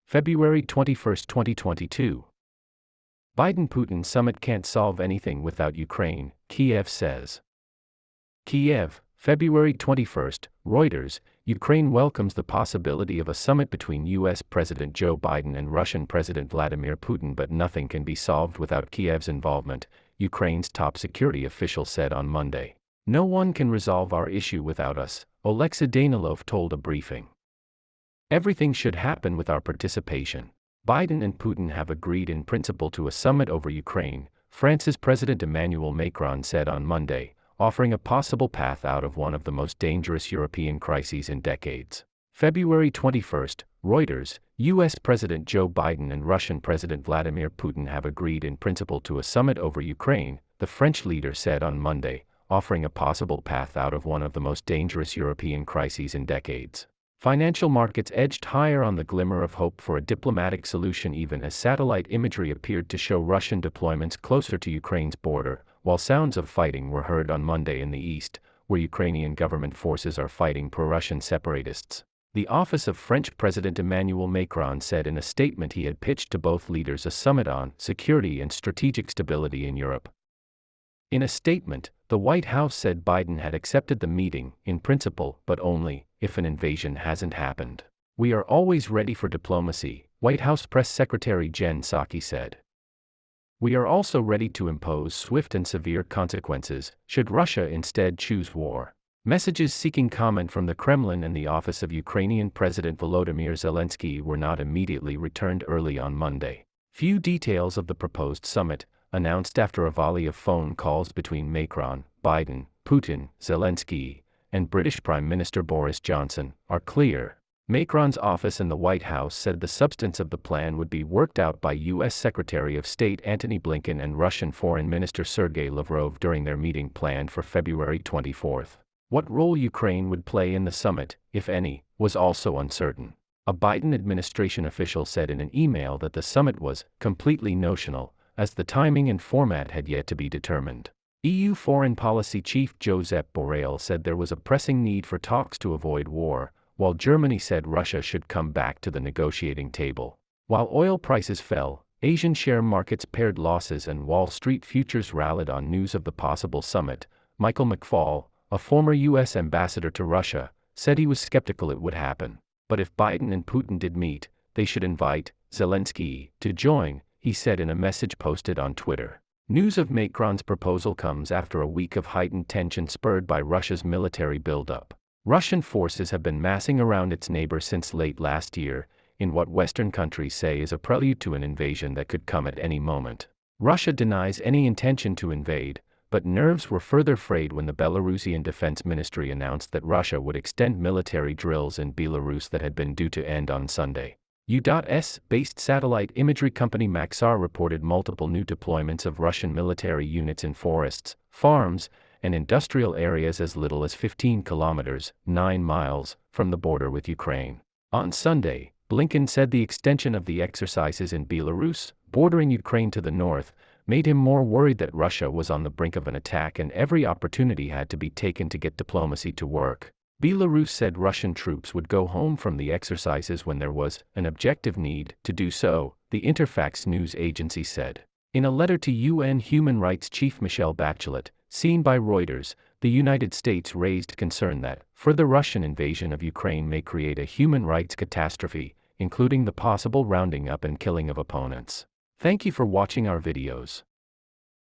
February 21, 2022. Biden Putin summit can't solve anything without Ukraine, Kyiv says. Kyiv, February 21, Reuters. Ukraine welcomes the possibility of a summit between U.S. President Joe Biden and Russian President Vladimir Putin, but nothing can be solved without Kyiv's involvement, Ukraine's top security official said on Monday. No one can resolve our issue without us, Oleksiy Danilov told a briefing. Everything should happen with our participation. Biden and Putin have agreed in principle to a summit over Ukraine, France's President Emmanuel Macron said on Monday, offering a possible path out of one of the most dangerous European crises in decades. February 21, Reuters. U.S. President Joe Biden and Russian President Vladimir Putin have agreed in principle to a summit over Ukraine, the French leader said on Monday, offering a possible path out of one of the most dangerous European crises in decades. Financial markets edged higher on the glimmer of hope for a diplomatic solution even as satellite imagery appeared to show Russian deployments closer to Ukraine's border, while sounds of fighting were heard on Monday in the east, where Ukrainian government forces are fighting pro-Russian separatists. The office of French President Emmanuel Macron said in a statement he had pitched to both leaders a summit on security and strategic stability in Europe. In a statement, the White House said Biden had accepted the meeting, in principle, but only if an invasion hasn't happened. We are always ready for diplomacy, White House Press Secretary Jen Psaki said. We are also ready to impose swift and severe consequences, should Russia instead choose war. Messages seeking comment from the Kremlin and the office of Ukrainian President Volodymyr Zelensky were not immediately returned early on Monday. Few details of the proposed summit, announced after a volley of phone calls between Macron, Biden, Putin, Zelensky, and British Prime Minister Boris Johnson, are clear. Macron's office and the White House said the substance of the plan would be worked out by U.S. Secretary of State Antony Blinken and Russian Foreign Minister Sergei Lavrov during their meeting planned for February 24. What role Ukraine would play in the summit, if any, was also uncertain. A Biden administration official said in an email that the summit was completely notional, as the timing and format had yet to be determined. EU Foreign Policy Chief Josep Borrell said there was a pressing need for talks to avoid war, while Germany said Russia should come back to the negotiating table. While oil prices fell, Asian share markets pared losses and Wall Street futures rallied on news of the possible summit. Michael McFaul, a former U.S. ambassador to Russia, said he was skeptical it would happen. But if Biden and Putin did meet, they should invite Zelensky to join, he said in a message posted on Twitter. News of Macron's proposal comes after a week of heightened tension spurred by Russia's military buildup. Russian forces have been massing around its neighbor since late last year, in what Western countries say is a prelude to an invasion that could come at any moment. Russia denies any intention to invade, but nerves were further frayed when the Belarusian Defense Ministry announced that Russia would extend military drills in Belarus that had been due to end on Sunday. U.S.-based satellite imagery company Maxar reported multiple new deployments of Russian military units in forests, farms, and industrial areas as little as 15 kilometers, 9 miles, from the border with Ukraine. On Sunday, Blinken said the extension of the exercises in Belarus, bordering Ukraine to the north, made him more worried that Russia was on the brink of an attack and every opportunity had to be taken to get diplomacy to work. Belarus said Russian troops would go home from the exercises when there was an objective need to do so, the Interfax news agency said. In a letter to UN Human Rights Chief Michelle Bachelet, seen by Reuters, the United States raised concern that further Russian invasion of Ukraine may create a human rights catastrophe, including the possible rounding up and killing of opponents. Thank you for watching our videos.